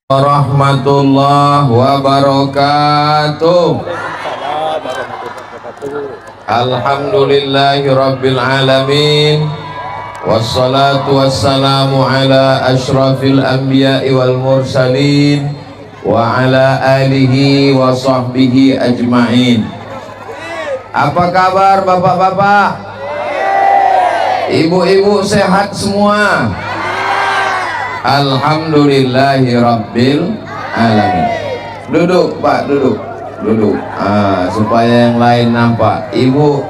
Warahmatullahi wabarakatuh. Alhamdulillahi rabbil alamin. Wassalatu wassalamu ala ashrafil anbiya'i wal mursalin wa ala alihi wa sahbihi ajma'in. Apa kabar bapak-bapak? Ibu-ibu sehat semua? Alhamdulillahi rabbil alamin. Duduk Pak, duduk. Supaya yang lain nampak. Ibu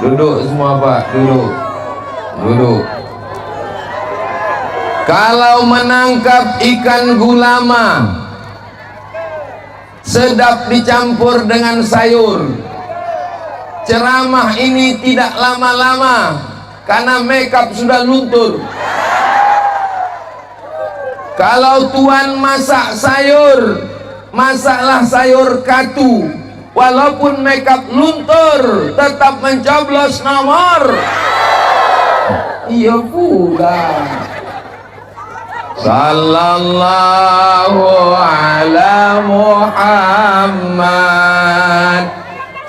duduk semua Pak, duduk. Kalau menangkap ikan gulama sedap dicampur dengan sayur. Ceramah ini tidak lama-lama karena makeup sudah luntur. Kalau tuan masak sayur, masaklah sayur katu. Walaupun makeup luntur, tetap mencoblos nomor. Iya pula. Sallallahu ala Muhammad,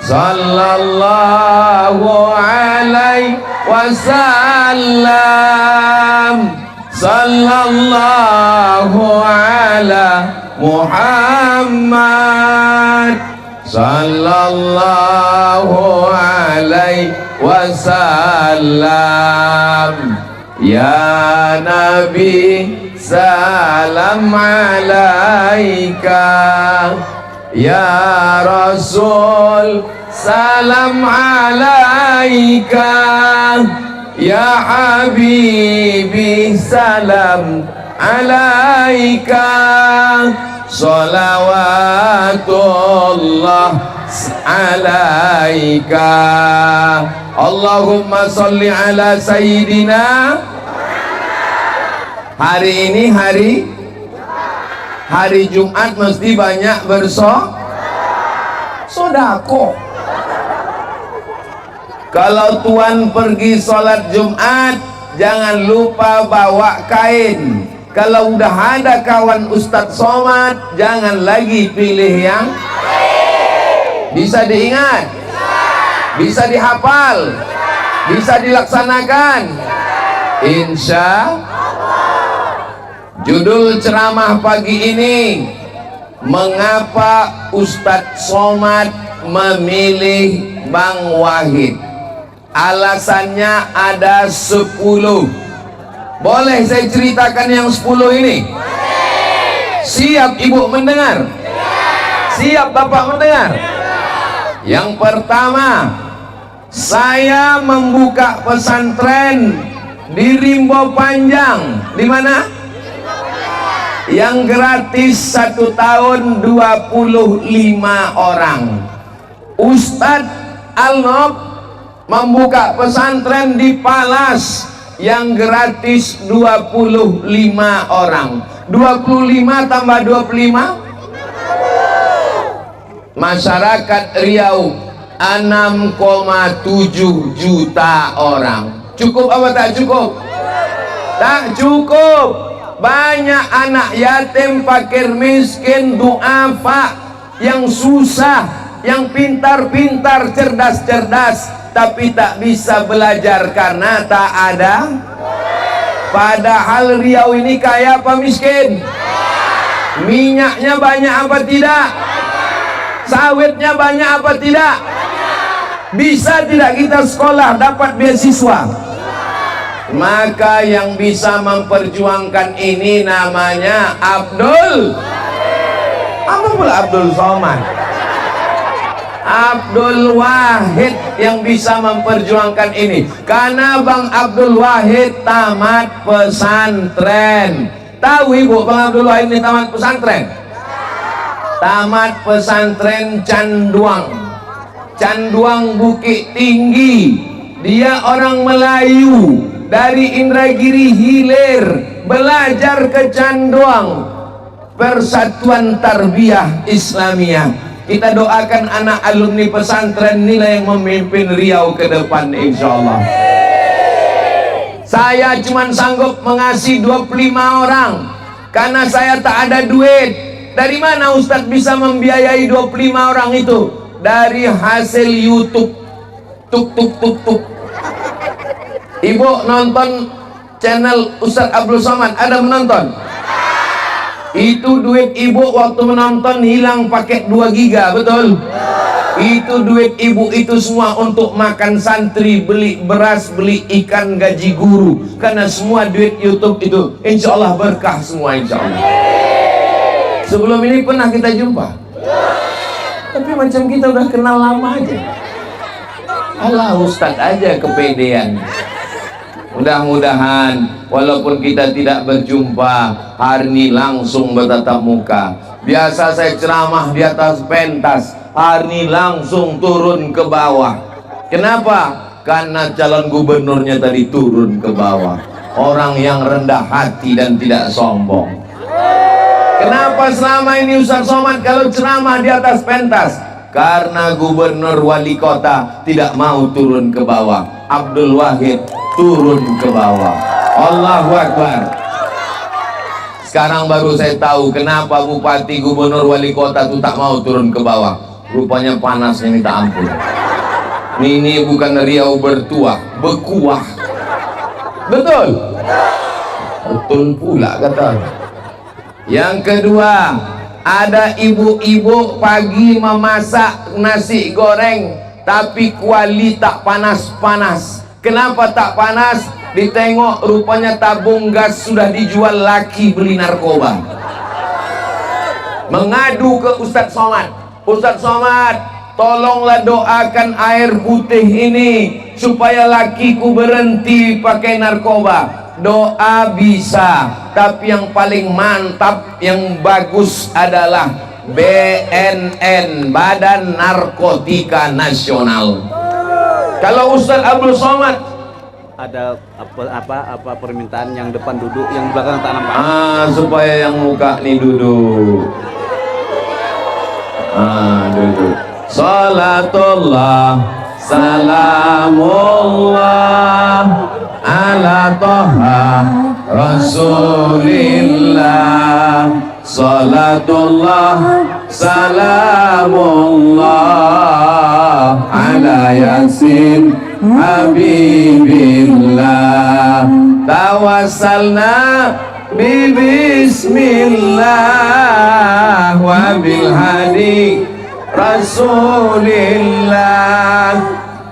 sallallahu alaihi wasallam. Sallallahu ala Muhammad, sallallahu alaihi wasallam. Ya Nabi salam alaika, ya Rasul salam alaika, ya Habibi salam alaika, salawatullah alaika. Allahumma salli ala sayyidina. Hari ini hari Jumat mesti banyak sodako. Kalau tuan pergi sholat Jumat, jangan lupa bawa kain. Kalau udah ada kawan Ustadz Somad, jangan lagi pilih yang bisa diingat, bisa dihafal, bisa dilaksanakan. Insya judul ceramah pagi ini, mengapa Ustadz Somad memilih Bang Wahid? Alasannya ada 10. Boleh saya ceritakan yang 10 ini? Siap ibu mendengar? Siap bapak mendengar? Yang pertama, saya membuka pesantren di Rimbo Panjang. Di mana? Yang gratis 1 tahun 25 orang. Ustadz Alnob membuka pesantren di Palas yang gratis 25 orang. 25 tambah 25, masyarakat Riau 6,7 juta orang. Cukup apa tak cukup? Tak cukup. Banyak anak yatim, fakir miskin, duafa, yang susah, yang pintar-pintar, cerdas-cerdas, tapi tak bisa belajar karena tak ada. Padahal Riau ini kaya apa miskin? Minyaknya banyak apa tidak? Sawitnya banyak apa tidak? Bisa tidak kita sekolah dapat beasiswa? Maka yang bisa memperjuangkan ini namanya Abdul. Apa pula Abdul Somad? Abdul Wahid yang bisa memperjuangkan ini. Karena Bang Abdul Wahid tamat pesantren. Tahu ibu Bang Abdul Wahid ini tamat pesantren? Tamat pesantren Canduang Bukit Tinggi. Dia orang Melayu dari Indragiri Hilir, belajar ke Canduang, Persatuan Tarbiyah Islamiyah. Kita doakan anak alumni pesantren inilah yang memimpin Riau ke depan insyaallah. Saya cuma sanggup mengasih 25 orang. karena saya tak ada duit. Dari mana Ustadz bisa membiayai 25 orang itu? Dari hasil YouTube. Tuk tuk tuk tuk. Ibu nonton channel Ustadz Abdul Somad, ada menonton? Itu duit ibu waktu menonton hilang pakai 2 giga, betul? Itu duit ibu itu semua untuk makan santri, beli beras, beli ikan, gaji guru. Karena semua duit YouTube itu insya Allah berkah semua, insya Allah. Sebelum ini pernah kita jumpa, tapi macam kita udah kenal lama aja. Alah Ustadz aja kepedean. Mudah-mudahan walaupun kita tidak berjumpa, hari ini langsung bertatap muka. Biasa saya ceramah di atas pentas, hari ini langsung turun ke bawah. Kenapa? Karena calon gubernurnya tadi turun ke bawah. Orang yang rendah hati dan tidak sombong. Kenapa selama ini Ustaz Somad kalau ceramah di atas pentas? Karena gubernur wali kota tidak mau turun ke bawah. Abdul Wahid turun ke bawah. Allahu Akbar. Sekarang baru saya tahu kenapa bupati, gubernur, wali kota itu tak mau turun ke bawah. Rupanya panasnya minta ampun. Ini bukan Riau bertuah, bekuah. Betul? Betul pula kata. Yang kedua, ada ibu-ibu pagi memasak nasi goreng tapi kuali tak panas-panas. Kenapa tak panas? Ditengok rupanya tabung gas sudah dijual laki beli narkoba. Mengadu ke Ustadz Somad. Ustadz Somad, tolonglah doakan air putih ini supaya lakiku berhenti pakai narkoba. Doa bisa, tapi yang paling mantap, yang bagus adalah BNN, Badan Narkotika Nasional. Kalau Ustadz Abdul Somad ada apa permintaan yang depan duduk, yang belakang tak nampak. Supaya yang muka nih duduk. Duduk. Salatullah, salamullah ala toha Rasulillah. Salatullah, salamullah ala Yasin Habibillah. Tawassalna bi bismillah wa bil hadi Rasulillah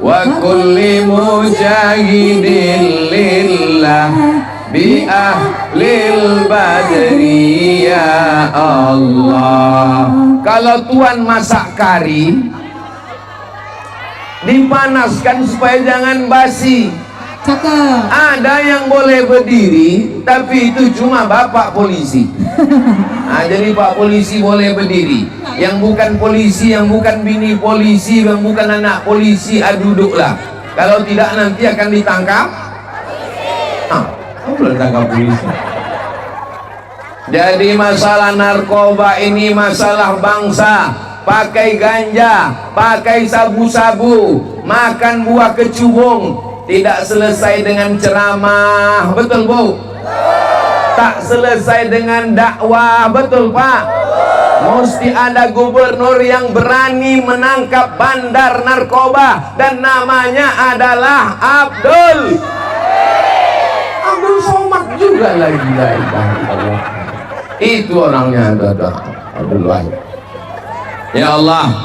wa kulli mujahidin lillah bi ahlil badri ya Allah. Kalau tuan masak kari dipanaskan supaya jangan basi. Cakep. Ada yang boleh berdiri, tapi itu cuma bapak polisi. Jadi pak polisi boleh berdiri. Yang bukan polisi, yang bukan bini polisi, yang bukan anak polisi, duduklah. Kalau tidak nanti akan ditangkap. Boleh tangkap polisi. Jadi masalah narkoba ini masalah bangsa. Pakai ganja, pakai sabu-sabu, makan buah kecubung. Tidak selesai dengan ceramah, betul Bu? Tak selesai dengan dakwah, betul Pak? Mesti ada gubernur yang berani menangkap bandar narkoba, dan namanya adalah Abdul Somad juga lagi. Itu orangnya ada Abdul Wahid. Ya Allah,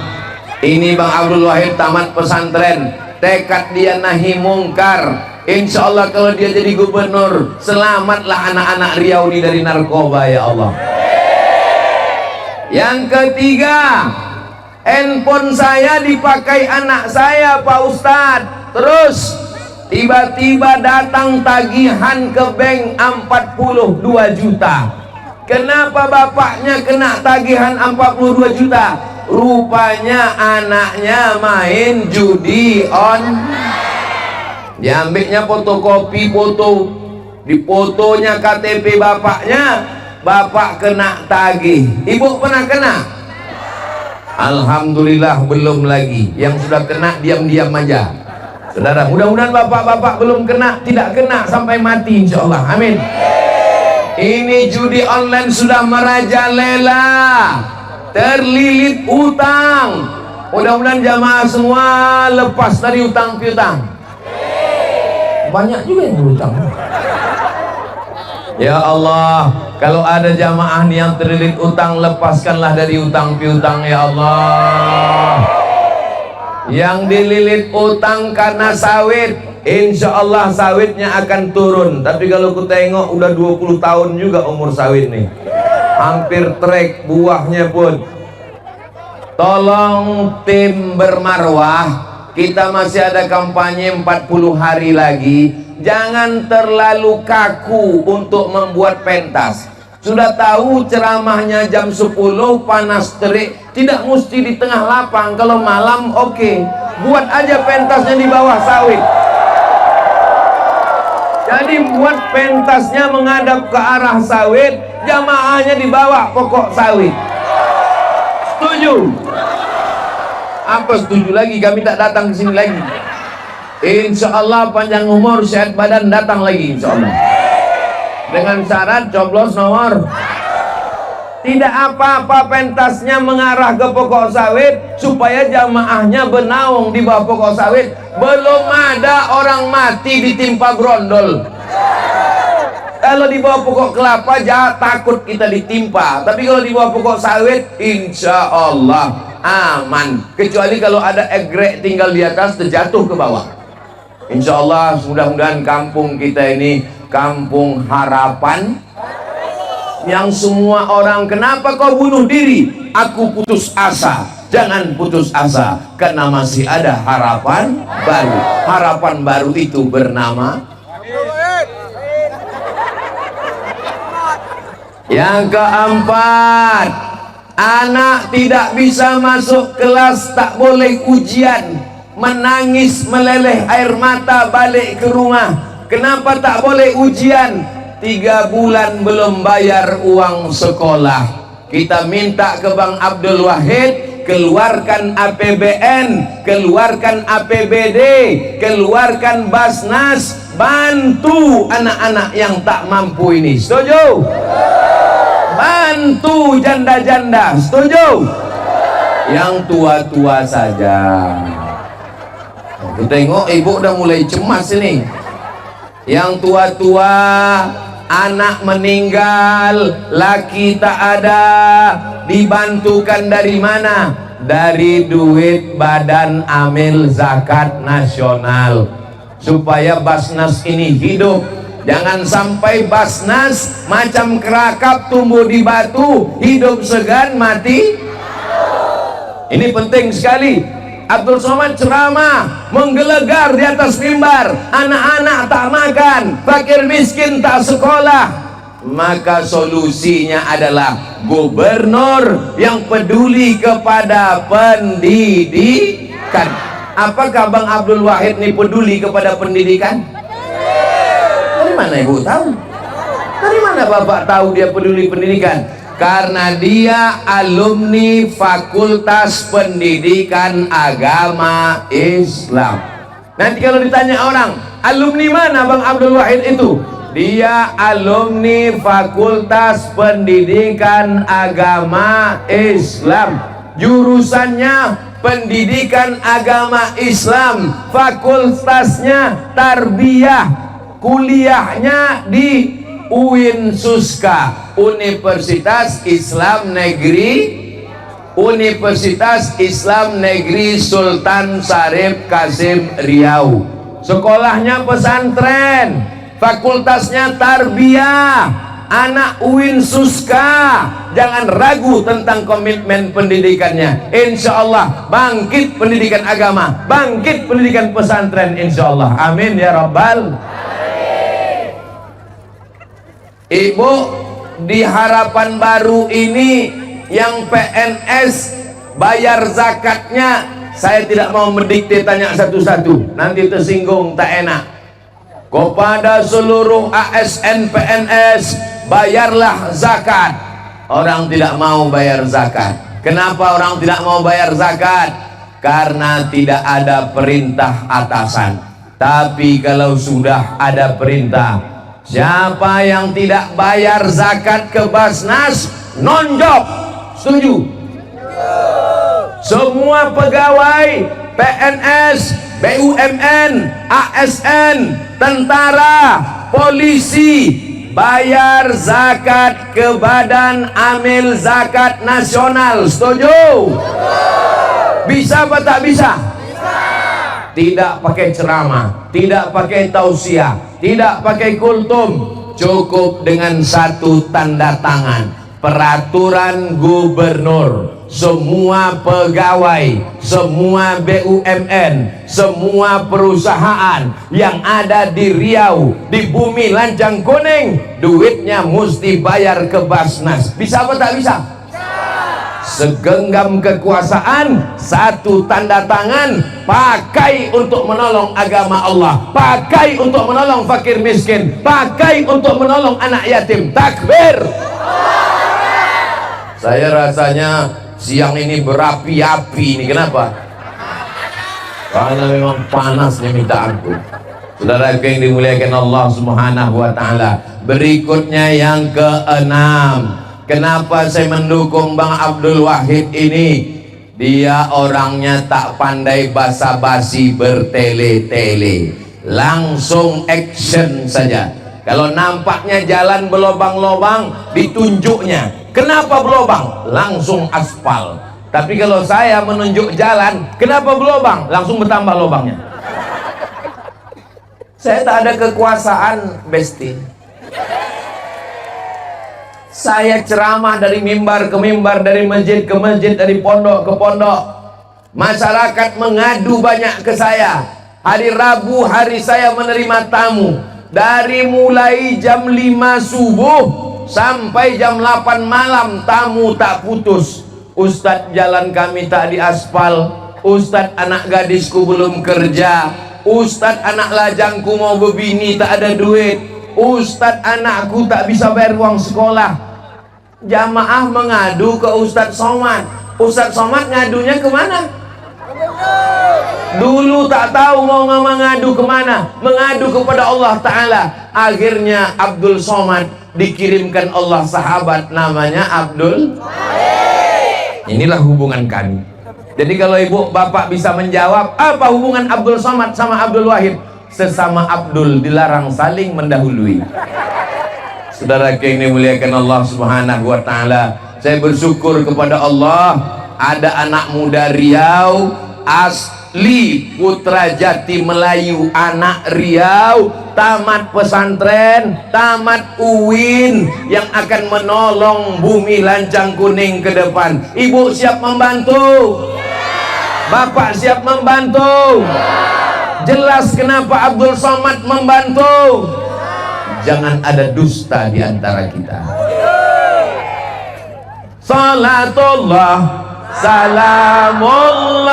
ini Bang Abdul Wahid tamat pesantren, tekad dia nahi mungkar. Insya Allah kalau dia jadi gubernur, selamatlah anak-anak Riau ini dari narkoba ya Allah. Yang ketiga, handphone saya dipakai anak saya Pak Ustadz. Terus tiba-tiba datang tagihan ke bank 42 juta. Kenapa bapaknya kena tagihan 42 juta? Rupanya anaknya main judi diambilnya fotokopi foto, di fotonya KTP bapaknya, bapak kena tagih. Ibu pernah kena? Alhamdulillah belum lagi. Yang sudah kena diam-diam aja. Saudara, mudah-mudahan bapak-bapak belum kena, tidak kena sampai mati insyaallah. Amin. Ini judi online sudah merajalela, terlilit utang. Mudah-mudahan jamaah semua lepas dari utang piutang. Banyak juga yang berutang. Ya Allah, kalau ada jamaah yang terlilit utang, lepaskanlah dari utang piutang ya Allah. Yang dililit utang karena sawit, insya Allah sawitnya akan turun. Tapi kalau ku tengok udah 20 tahun juga umur sawit nih, hampir trek buahnya pun. Tolong tim bermarwah, kita masih ada kampanye 40 hari lagi. Jangan terlalu kaku untuk membuat pentas. Sudah tahu ceramahnya jam 10 panas terik, tidak mesti di tengah lapang. Kalau malam oke, buat aja pentasnya di bawah sawit. Jadi buat pentasnya menghadap ke arah sawit, jamaahnya di bawah pokok sawit. Setuju? Apa setuju lagi? Kami tak datang ke sini lagi. Insya Allah panjang umur, sehat badan, datang lagi insya Allah. Dengan syarat coblos nomor. Tidak apa-apa pentasnya mengarah ke pokok sawit supaya jamaahnya bernaung di bawah pokok sawit. Belum ada orang mati ditimpa brondol. Kalau di bawah pokok kelapa jangan takut kita ditimpa. Tapi kalau di bawah pokok sawit insya Allah aman. Kecuali kalau ada egrek tinggal di atas terjatuh ke bawah. Insya Allah mudah-mudahan kampung kita ini kampung harapan. Yang semua orang, kenapa kau bunuh diri? Aku putus asa. Jangan putus asa, karena masih ada harapan baru. Harapan baru itu bernama. Yang keempat, anak tidak bisa masuk kelas, tak boleh ujian, menangis meleleh air mata balik ke rumah. Kenapa tak boleh ujian? 3 bulan belum bayar uang sekolah. Kita minta ke Bang Abdul Wahid, keluarkan APBN, keluarkan APBD, keluarkan Basnas, bantu anak-anak yang tak mampu ini. Setuju? Bantu janda-janda. Setuju? Yang tua-tua saja. Kita tengok ibu udah mulai cemas ini. Yang tua-tua, anak meninggal, laki tak ada, dibantukan dari mana? Dari duit Badan Amil Zakat Nasional, supaya Basnas ini hidup. Jangan sampai Basnas macam kerakap tumbuh di batu, hidup segan mati. Ini penting sekali. Abdul Somad ceramah menggelegar di atas mimbar, anak-anak tak makan, fakir miskin tak sekolah. Maka solusinya adalah gubernur yang peduli kepada pendidikan. Apakah Bang Abdul Wahid ini peduli kepada pendidikan? Dari mana ibu tahu? Dari mana bapak tahu dia peduli pendidikan? Karena dia alumni Fakultas Pendidikan Agama Islam. Nanti kalau ditanya orang, alumni mana Bang Abdul Wahid itu? Dia alumni Fakultas Pendidikan Agama Islam. Jurusannya Pendidikan Agama Islam, fakultasnya Tarbiyah, kuliahnya di UIN Suska, Universitas Islam Negeri Sultan Syarif Kasim Riau. Sekolahnya pesantren, fakultasnya tarbiyah, anak UIN Suska. Jangan ragu tentang komitmen pendidikannya. Insya Allah bangkit pendidikan agama, bangkit pendidikan pesantren, insya Allah. Amin ya Rabbal. Ibu, di Harapan Baru ini yang PNS bayar zakatnya, saya tidak mau mendikte tanya satu-satu, nanti tersinggung tak enak. Kepada seluruh ASN PNS, bayarlah zakat. Orang tidak mau bayar zakat. Kenapa orang tidak mau bayar zakat? Karena tidak ada perintah atasan. Tapi kalau sudah ada perintah, Siapa yang tidak bayar zakat ke Basnas, non-job. Setuju? Semua pegawai PNS, BUMN, ASN, tentara, polisi, bayar zakat ke Badan Amil Zakat Nasional. Setuju? Bisa apa tak bisa? Tidak pakai ceramah, tidak pakai tausiah, tidak pakai kultum, cukup dengan satu tanda tangan peraturan gubernur. Semua pegawai, semua BUMN, semua perusahaan yang ada di Riau, di bumi Lancang Kuning, duitnya mesti bayar ke Basnas. Bisa apa tak bisa? Segenggam kekuasaan, satu tanda tangan, pakai untuk menolong agama Allah, pakai untuk menolong fakir miskin, pakai untuk menolong anak yatim. Takbir. Saya rasanya siang ini berapi-api ini. Kenapa? Karena memang panasnya minta ampun. Saudara yang dimuliakan Allah Subhanahu wa taala. Berikutnya yang keenam. Kenapa saya mendukung Bang Abdul Wahid ini? Dia orangnya tak pandai basa-basi bertele-tele, langsung action saja. Kalau nampaknya jalan berlobang-lobang, ditunjuknya. Kenapa berlobang? Langsung aspal. Tapi kalau saya menunjuk jalan, kenapa berlobang? Langsung bertambah lobangnya. Saya tak ada kekuasaan, Besti. Saya ceramah dari mimbar ke mimbar, dari masjid ke masjid, dari pondok ke pondok. Masyarakat mengadu banyak ke saya. Hari Rabu hari saya menerima tamu. Dari mulai jam 5 subuh sampai jam 8 malam tamu tak putus. Ustadz, jalan kami tak diaspal. Ustadz, anak gadisku belum kerja. Ustadz, anak lajangku mau berbini tak ada duit. Ustadz, anakku tak bisa bayar uang sekolah. Jamaah mengadu ke Ustadz Somad. Ustadz Somad ngadunya kemana? Dulu tak tahu mau mengadu kemana, mengadu kepada Allah Ta'ala. Akhirnya Abdul Somad dikirimkan Allah sahabat namanya Abdul. Inilah hubungan kami. Jadi kalau ibu bapak bisa menjawab, apa hubungan Abdul Somad sama Abdul Wahid? Sesama Abdul dilarang saling mendahului. Saudara yang dimuliakan Allah Subhanahu wa taala, saya bersyukur kepada Allah ada anak muda Riau, asli Putra Jati Melayu, anak Riau, tamat pesantren, tamat UIN, yang akan menolong bumi Lancang Kuning ke depan. Ibu siap membantu? Bapak siap membantu? Jelas kenapa Abdul Somad membantu. Jangan ada dusta di antara kita. Salatullah salamullah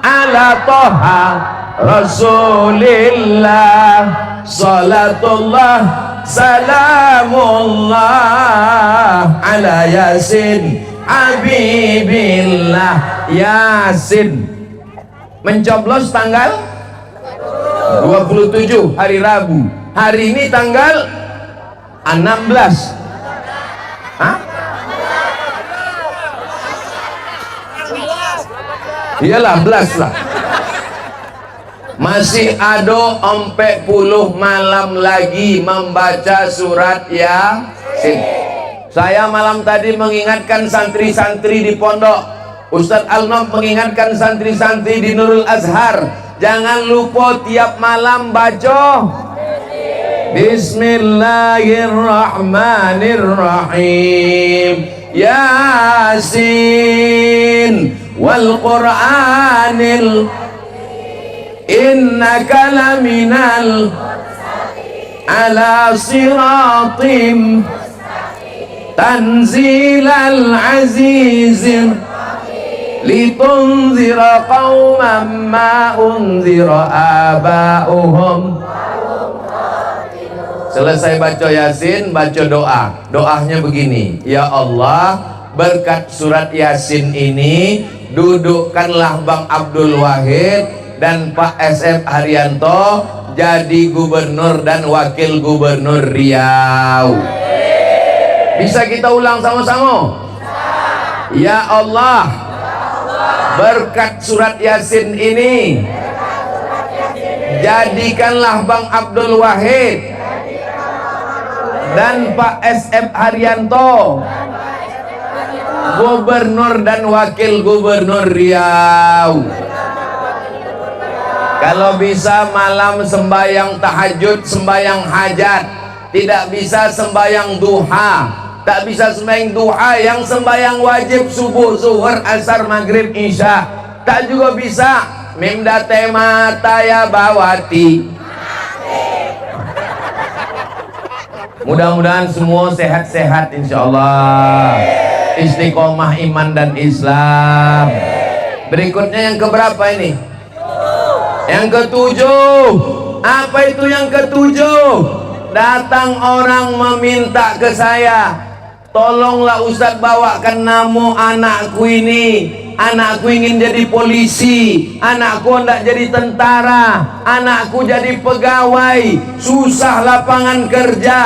ala toha Rasulillah. Salatullah salamullah ala Yasin Habibillah. Yasin mencoblos tanggal 27 hari Rabu. Hari ini tanggal 16. Hah? Iyalah, 11 lah. Masih ada 40 malam lagi membaca surat Yasin. Saya malam tadi mengingatkan santri-santri di pondok. Ustadz Al-Nof mengingatkan santri-santri di Nurul Azhar, jangan lupa tiap malam baca Bismillahirrahmanirrahim. Yasin wal Qur'anil innaka laminal ala siratim tanzilal azizir litunzira qauman ma unzira aba'uhum. Selesai baca Yasin, baca doa. Doanya begini, ya Allah, berkat surat Yasin ini dudukkanlah Bang Abdul Wahid dan Pak SF Haryanto jadi gubernur dan wakil gubernur Riau. Bisa kita ulang sama-sama? Ya Allah, berkat surat Yasin ini, jadikanlah Bang Abdul Wahid dan Pak SM Haryanto gubernur dan wakil gubernur Riau. Kalau bisa malam sembahyang tahajud, sembahyang hajat. Tidak bisa sembahyang duha. Tak bisa sembahyang duha, yang sembahyang wajib subuh, zuhur, asar, maghrib, isya. Tak juga bisa mimdate mata ya bawati. Mudah-mudahan semua sehat-sehat insyaallah. Istiqomah iman dan Islam. Berikutnya yang keberapa ini? Yang ketujuh. Apa itu yang ketujuh? Datang orang meminta ke saya, tolonglah Ustadz bawakan nama anakku ini. Anakku ingin jadi polisi, anakku hendak jadi tentara, anakku jadi pegawai, susah lapangan kerja.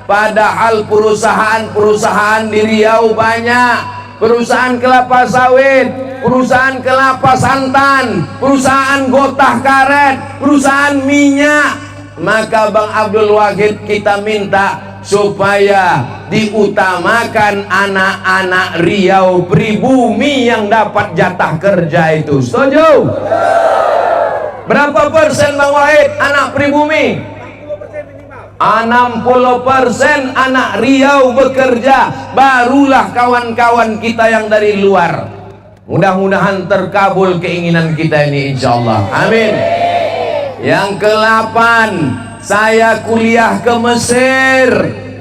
Padahal perusahaan-perusahaan di Riau banyak, perusahaan kelapa sawit, perusahaan kelapa santan, perusahaan gotah karet, perusahaan minyak. Maka Bang Abdul Wahid kita minta supaya diutamakan anak-anak Riau pribumi yang dapat jatah kerja itu. Setuju? Berapa persen Bang Wahid anak pribumi? 60% anak Riau bekerja, barulah kawan-kawan kita yang dari luar. Mudah-mudahan terkabul keinginan kita ini insyaallah. Amin. Yang ke-8, saya kuliah ke Mesir,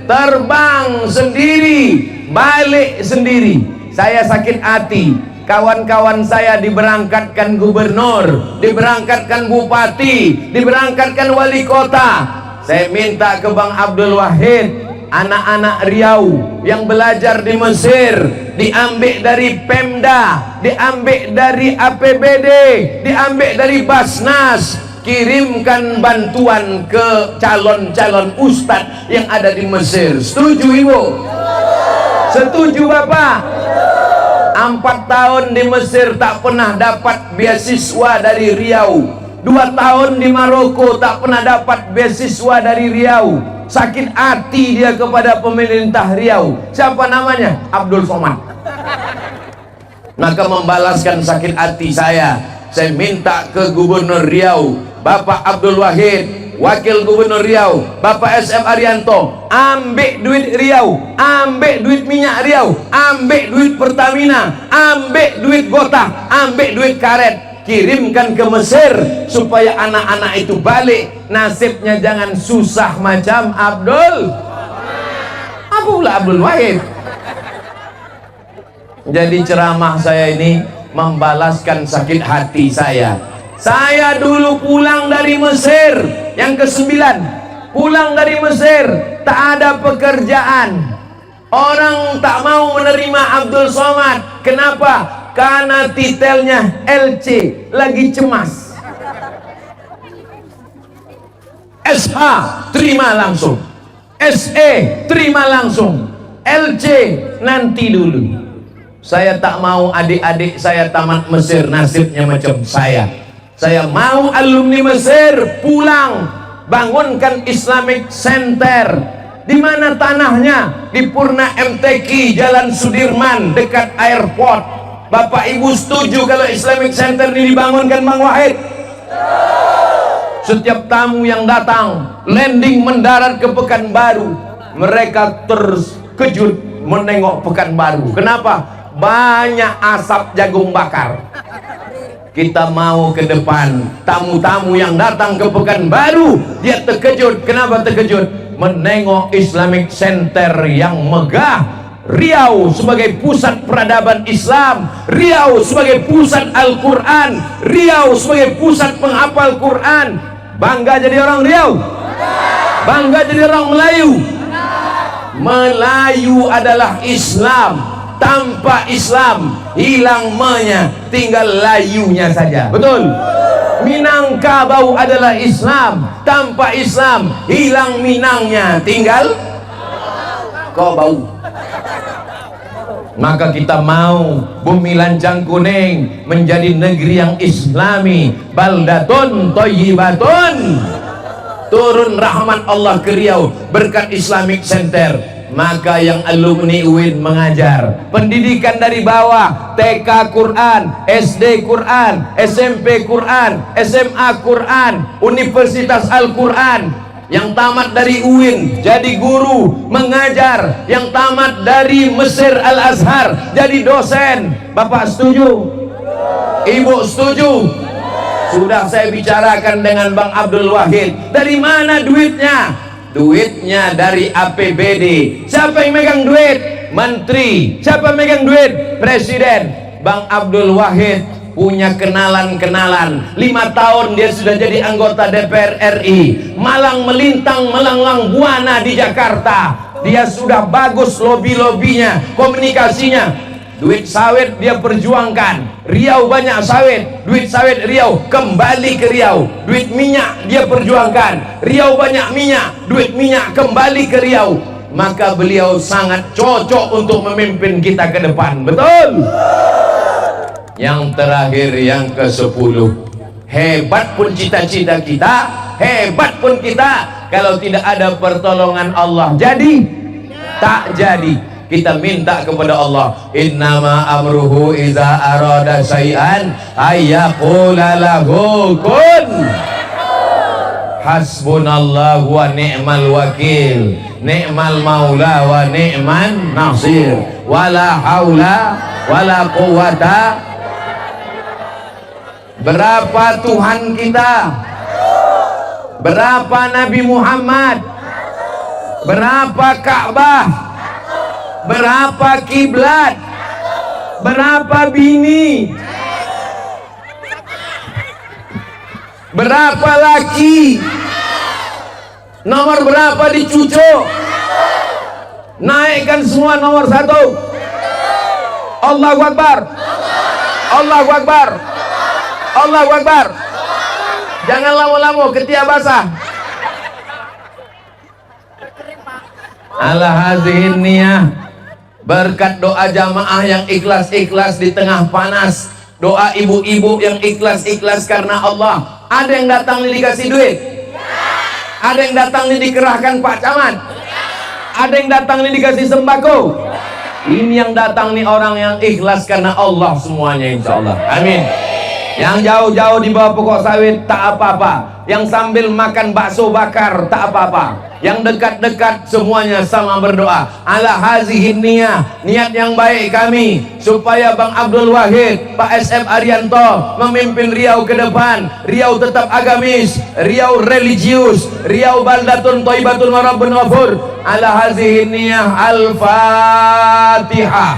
terbang sendiri, balik sendiri. Saya sakit hati. Kawan-kawan saya diberangkatkan gubernur, diberangkatkan bupati, diberangkatkan wali kota. Saya minta ke Bang Abdul Wahid, anak-anak Riau yang belajar di Mesir diambil dari Pemda, diambil dari APBD, diambil dari Basnas, kirimkan bantuan ke calon-calon ustadz yang ada di Mesir. Setuju Ibu? Setuju Bapak? 4 tahun di Mesir tak pernah dapat beasiswa dari Riau. 2 tahun di Maroko tak pernah dapat beasiswa dari Riau. Sakit hati dia kepada pemerintah Riau. Siapa namanya? Abdul Somad. Maka membalaskan sakit hati saya minta ke Gubernur Riau, Bapak Abdul Wahid, Wakil Gubernur Riau, Bapak SM Haryanto, ambil duit Riau, ambil duit minyak Riau, ambil duit Pertamina, ambil duit Gotah, ambil duit karet, kirimkan ke Mesir supaya anak-anak itu balik, nasibnya jangan susah macam Abdul. Apa pula Abdul Wahid? Jadi ceramah saya ini membalaskan sakit hati saya. Saya dulu pulang dari Mesir, yang ke-9, pulang dari Mesir, tak ada pekerjaan. Orang tak mau menerima Abdul Somad. Kenapa? Karena titelnya LC, lagi cemas. SH terima langsung, SE terima langsung, LC nanti dulu. Saya tak mau adik-adik saya tamat Mesir nasibnya macam saya. Saya mau alumni Mesir pulang, bangunkan Islamic Center. Di mana tanahnya? Di Purna MTQ, Jalan Sudirman, dekat airport. Bapak Ibu setuju kalau Islamic Center ini dibangunkan Bang Wahid? Setiap tamu yang datang landing mendarat ke Pekanbaru, mereka terkejut menengok Pekanbaru. Kenapa? Banyak asap jagung bakar. Kita mau ke depan, tamu-tamu yang datang ke Pekanbaru dia terkejut. Kenapa terkejut? Menengok Islamic Center yang megah. Riau sebagai pusat peradaban Islam, Riau sebagai pusat Al-Quran, Riau sebagai pusat penghafal Quran. Bangga jadi orang Riau? Bangga jadi orang Melayu? Melayu adalah Islam. Tanpa Islam hilang me-nya, tinggal layunya saja. Betul? Minangkabau adalah Islam. Tanpa Islam hilang Minangnya, tinggal Kobau. Maka kita mau bumi Lancang Kuning menjadi negeri yang islami, baldatun thayyibatun. Turun rahmat Allah ke Riau berkat Islamic Center. Maka yang alumni UIN mengajar pendidikan dari bawah, TK Quran, SD Quran, SMP Quran, SMA Quran, Universitas Al-Quran. Yang tamat dari UIN jadi guru mengajar, yang tamat dari Mesir Al-Azhar jadi dosen. Bapak setuju? Ibu setuju? Sudah saya bicarakan dengan Bang Abdul Wahid. Dari mana duitnya? Duitnya dari APBD. Siapa yang megang duit? Menteri. Siapa yang megang duit? Presiden. Bang Abdul Wahid punya kenalan-kenalan. 5 tahun dia sudah jadi anggota DPR RI. Malang melintang melanglang buana di Jakarta. Dia sudah bagus lobby-lobbynya, komunikasinya. Duit sawit dia perjuangkan. Riau banyak sawit, duit sawit Riau kembali ke Riau. Duit minyak dia perjuangkan. Riau banyak minyak, duit minyak kembali ke Riau. Maka beliau sangat cocok untuk memimpin kita ke depan. Betul? Yang terakhir, yang ke-10. Hebat pun cita-cita kita, hebat pun kita, kalau tidak ada pertolongan Allah, jadi? Tak jadi. Kita minta kepada Allah, innama amruhu iza arada syai'an ayyaqula lahu kun. Hasbunallahu wa ni'mal wakil, ni'mal maula wa ni'man nasir, wala haula wala quwata. Berapa Tuhan kita? Berapa Nabi Muhammad? Berapa Ka'bah? Berapa kiblat? Berapa bini? Berapa laki? Nomor berapa di cucu? Naikkan semua nomor 1. Allahu Akbar. Allahu Akbar. Allahu Akbar. Jangan lama-lama, ketiak basah. Ala hazihin niyah. Berkat doa jamaah yang ikhlas-ikhlas di tengah panas, doa ibu-ibu yang ikhlas-ikhlas karena Allah. Ada yang datang nih dikasih duit? Ada yang datang nih dikerahkan Pak Camat? Ada yang datang nih dikasih sembako? Ini yang datang nih orang yang ikhlas karena Allah semuanya, insya Allah. Amin. Yang jauh-jauh di bawah pokok sawit tak apa-apa. Yang sambil makan bakso bakar tak apa-apa. Yang dekat-dekat semuanya sama berdoa. Ala hazihin niyah, niat yang baik kami supaya Bang Abdul Wahid, Pak SM Arianto memimpin Riau ke depan. Riau tetap agamis, Riau religius, Riau baldatun thayyibatun wa rabbun ghafur. Ala hazihin niyah, al-Fatihah.